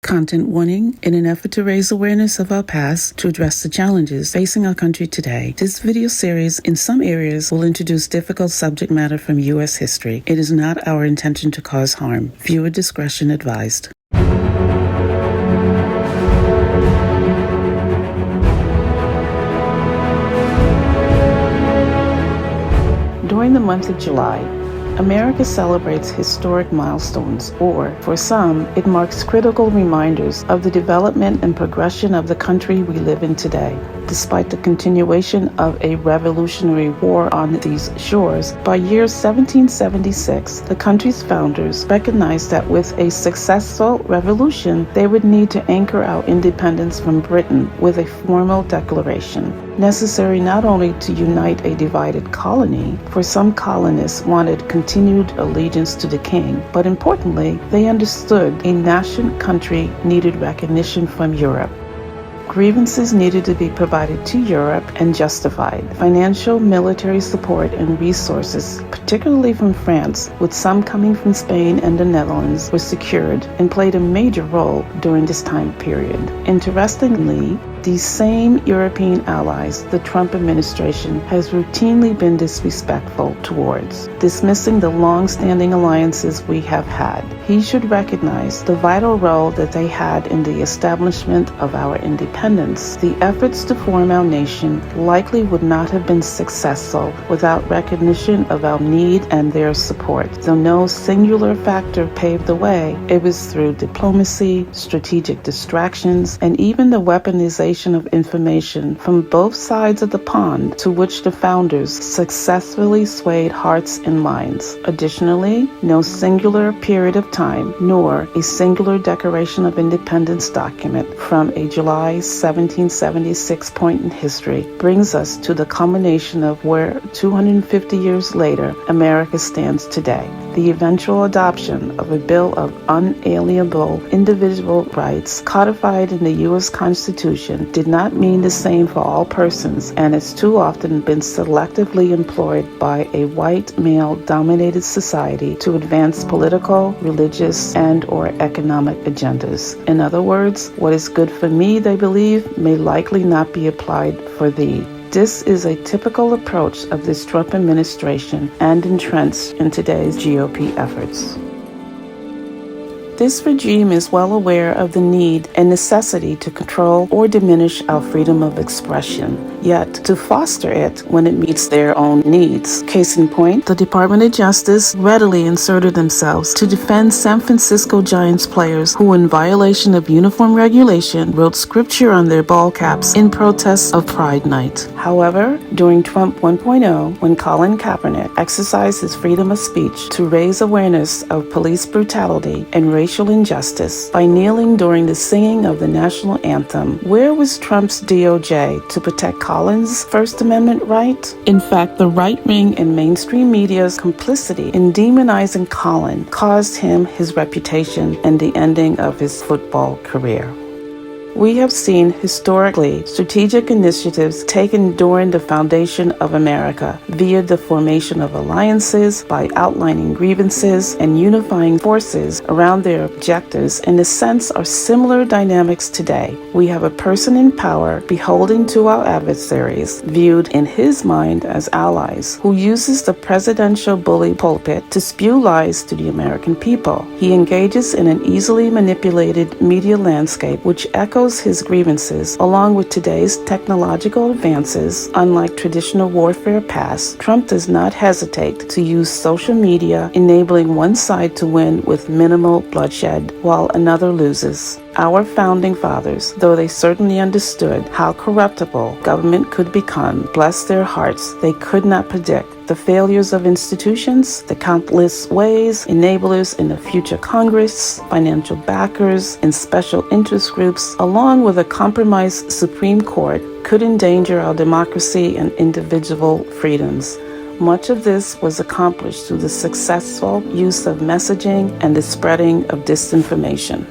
Content warning: in an effort to raise awareness of our past to address the challenges facing our country today, this video series in some areas will introduce difficult subject matter from U.S. history. It is not our intention to cause harm. Viewer discretion advised. During the month of July, America celebrates historic milestones, or, for some, it marks critical reminders of the development and progression of the country we live in today. Despite the continuation of a revolutionary war on these shores, by year 1776, the country's founders recognized that with a successful revolution, they would need to anchor our independence from Britain with a formal declaration, necessary not only to unite a divided colony, for some colonists wanted continued allegiance to the king, but importantly, they understood a nascent country needed recognition from Europe. Grievances needed to be provided to Europe and justified. Financial, military support and resources, particularly from France, with some coming from Spain and the Netherlands, were secured and played a major role during this time period. Interestingly, these same European allies the Trump administration has routinely been disrespectful towards, dismissing the long-standing alliances we have had. He should recognize the vital role that they had in the establishment of our independence. The efforts to form our nation likely would not have been successful without recognition of our need and their support. Though no singular factor paved the way, it was through diplomacy, strategic distractions, and even the weaponization of information from both sides of the pond to which the founders successfully swayed hearts and minds. Additionally, no singular period of time nor a singular Declaration of Independence document from a July 1776 point in history brings us to the culmination of where 250 years later America stands today. The eventual adoption of a Bill of Unalienable Individual Rights codified in the U.S. Constitution did not mean the same for all persons, and has too often been selectively employed by a white male-dominated society to advance political, religious, and/or economic agendas. In other words, what is good for me, they believe, may likely not be applied for thee. This is a typical approach of this Trump administration and entrenched in today's GOP efforts. This regime is well aware of the need and necessity to control or diminish our freedom of expression, yet to foster it when it meets their own needs. Case in point, the Department of Justice readily inserted themselves to defend San Francisco Giants players who, in violation of uniform regulation, wrote scripture on their ball caps in protest of Pride Night. However, during Trump 1.0, when Colin Kaepernick exercised his freedom of speech to raise awareness of police brutality and racial injustice by kneeling during the singing of the national anthem, where was Trump's DOJ to protect Colin's First Amendment right? In fact, the right wing and mainstream media's complicity in demonizing Colin caused him his reputation and the ending of his football career. We have seen historically strategic initiatives taken during the foundation of America via the formation of alliances by outlining grievances and unifying forces around their objectives. In a sense, are similar dynamics today. We have a person in power beholden to our adversaries, viewed in his mind as allies, who uses the presidential bully pulpit to spew lies to the American people. He engages in an easily manipulated media landscape which echoes his grievances. Along with today's technological advances, unlike traditional warfare past, Trump does not hesitate to use social media, enabling one side to win with minimal bloodshed while another loses. Our founding fathers, though they certainly understood how corruptible government could become, bless their hearts, they could not predict the failures of institutions, the countless ways enablers in the future Congress, financial backers, and special interest groups, along with a compromised Supreme Court, could endanger our democracy and individual freedoms. Much of this was accomplished through the successful use of messaging and the spreading of disinformation.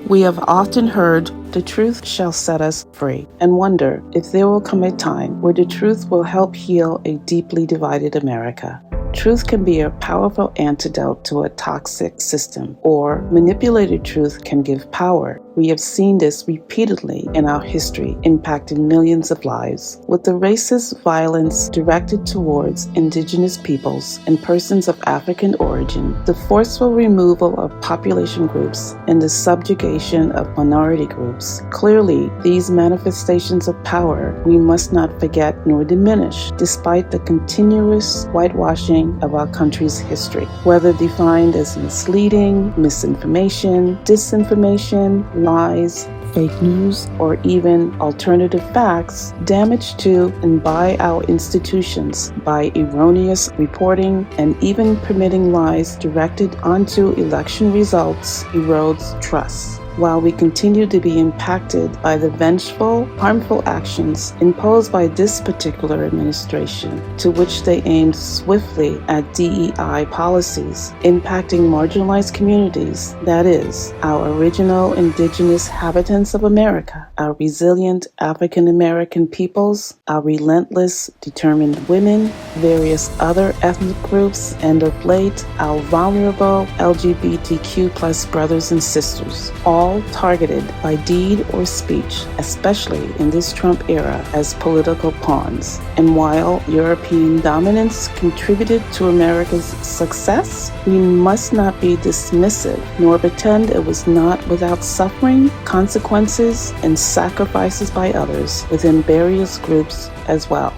We have often heard, "The truth shall set us free," and wonder if there will come a time where the truth will help heal a deeply divided America. Truth can be a powerful antidote to a toxic system, or manipulated truth can give power. We have seen this repeatedly in our history, impacting millions of lives. With the racist violence directed towards indigenous peoples and persons of African origin, the forceful removal of population groups, and the subjugation of minority groups. Clearly, these manifestations of power we must not forget nor diminish, despite the continuous whitewashing of our country's history, whether defined as misleading, misinformation, disinformation, lies, fake news, or even alternative facts. Damage to and by our institutions by erroneous reporting and even permitting lies directed onto election results erodes trust. While we continue to be impacted by the vengeful, harmful actions imposed by this particular administration, to which they aimed swiftly at DEI policies impacting marginalized communities, that is, our original indigenous inhabitants of America, our resilient African American peoples, our relentless, determined women, various other ethnic groups, and of late, our vulnerable LGBTQ+ brothers and sisters, all targeted by deed or speech, especially in this Trump era, as political pawns. And while European dominance contributed to America's success, we must not be dismissive nor pretend it was not without suffering, consequences, and sacrifices by others within various groups as well.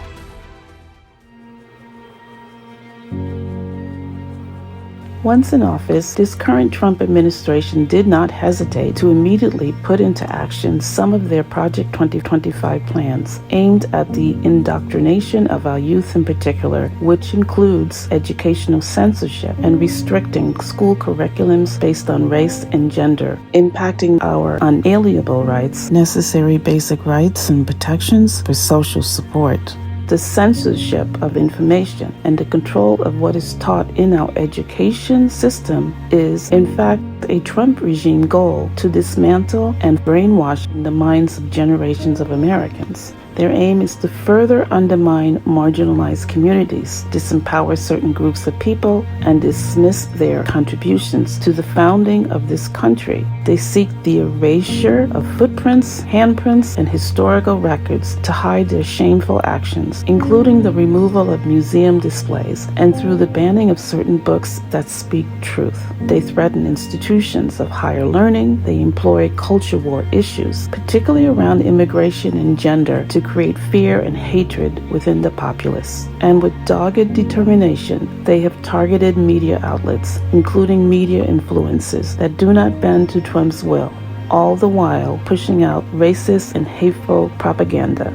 Once in office, this current Trump administration did not hesitate to immediately put into action some of their Project 2025 plans aimed at the indoctrination of our youth in particular, which includes educational censorship and restricting school curriculums based on race and gender, impacting our unalienable rights, necessary basic rights and protections for social support. The censorship of information and the control of what is taught in our education system is, in fact, a Trump regime goal to dismantle and brainwash the minds of generations of Americans. Their aim is to further undermine marginalized communities, disempower certain groups of people, and dismiss their contributions to the founding of this country. They seek the erasure of footprints, handprints, and historical records to hide their shameful actions, including the removal of museum displays and through the banning of certain books that speak truth. They threaten institutions of higher learning. They employ culture war issues, particularly around immigration and gender, to create fear and hatred within the populace. And with dogged determination, they have targeted media outlets, including media influences that do not bend to Trump's will, all the while pushing out racist and hateful propaganda.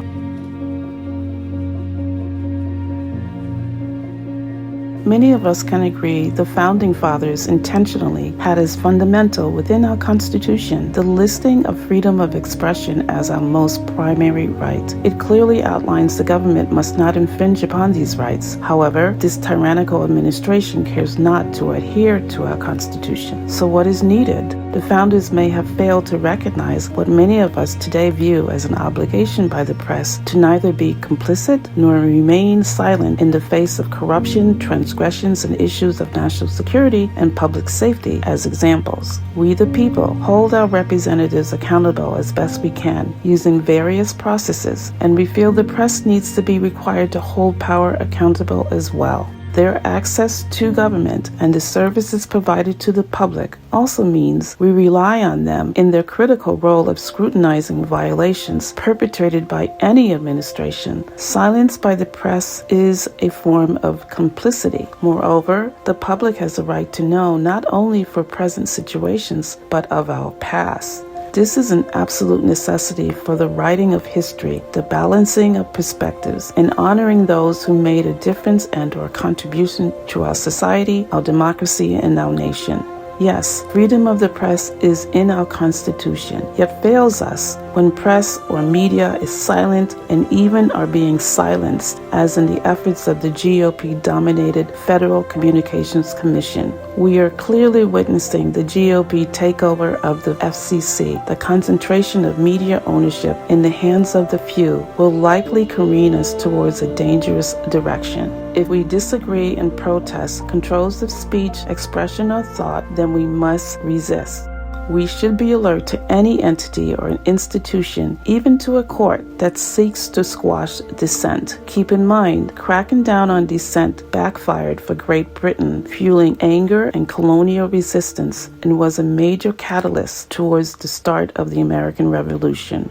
Many of us can agree the Founding Fathers intentionally had as fundamental within our Constitution the listing of freedom of expression as our most primary right. It clearly outlines the government must not infringe upon these rights. However, this tyrannical administration cares not to adhere to our Constitution. So what is needed? The founders may have failed to recognize what many of us today view as an obligation by the press to neither be complicit nor remain silent in the face of corruption, transgressions, and issues of national security and public safety as examples. We, the people, hold our representatives accountable as best we can using various processes, and we feel the press needs to be required to hold power accountable as well. Their access to government and the services provided to the public also means we rely on them in their critical role of scrutinizing violations perpetrated by any administration. Silence by the press is a form of complicity. Moreover, the public has a right to know not only for present situations, but of our past. This is an absolute necessity for the writing of history, the balancing of perspectives, and honoring those who made a difference and/or contribution to our society, our democracy, and our nation. Yes, freedom of the press is in our Constitution, yet fails us when press or media is silent and even are being silenced, as in the efforts of the GOP-dominated Federal Communications Commission. We are clearly witnessing the GOP takeover of the FCC. The concentration of media ownership in the hands of the few will likely careen us towards a dangerous direction. If we disagree and protest controls of speech, expression, or thought, then we must resist. We should be alert to any entity or an institution, even to a court, that seeks to squash dissent. Keep in mind, cracking down on dissent backfired for Great Britain, fueling anger and colonial resistance, and was a major catalyst towards the start of the American Revolution.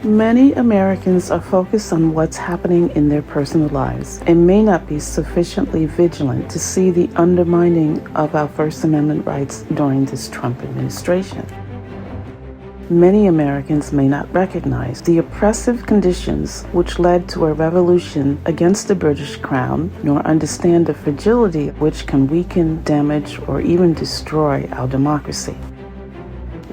Many Americans are focused on what's happening in their personal lives and may not be sufficiently vigilant to see the undermining of our First Amendment rights during this Trump administration. Many Americans may not recognize the oppressive conditions which led to a revolution against the British Crown, nor understand the fragility which can weaken, damage, or even destroy our democracy.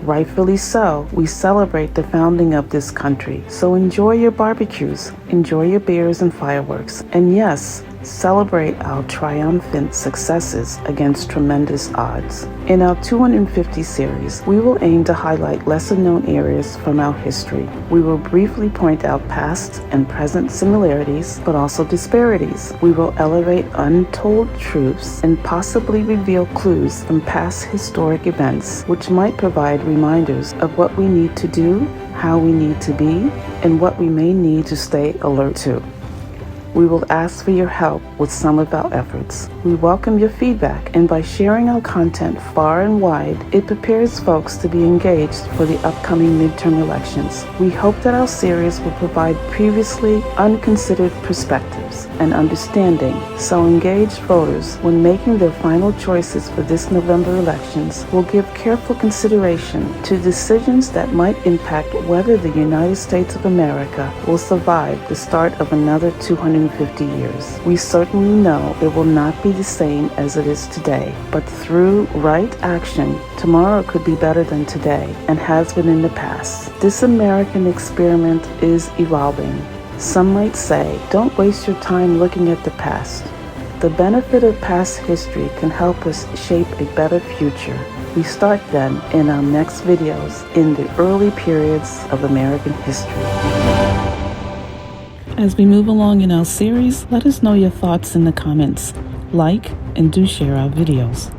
Rightfully so, we celebrate the founding of this country, so enjoy your barbecues, enjoy your beers and fireworks, and yes, celebrate our triumphant successes against tremendous odds. In our 250 series, we will aim to highlight lesser-known areas from our history. We will briefly point out past and present similarities, but also disparities. We will elevate untold truths and possibly reveal clues from past historic events, which might provide reminders of what we need to do, how we need to be, and what we may need to stay alert to. We will ask for your help with some of our efforts. We welcome your feedback, and by sharing our content far and wide, it prepares folks to be engaged for the upcoming midterm elections. We hope that our series will provide previously unconsidered perspectives and understanding, so engaged voters, when making their final choices for this November elections, will give careful consideration to decisions that might impact whether the United States of America will survive the start of another 250 years. We certainly know it will not be the same as it is today, but through right action, tomorrow could be better than today and has been in the past. This American experiment is evolving. Some might say, don't waste your time looking at the past. The benefit of past history can help us shape a better future. We start then in our next videos in the early periods of American history. As we move along in our series, let us know your thoughts in the comments. Like and do share our videos.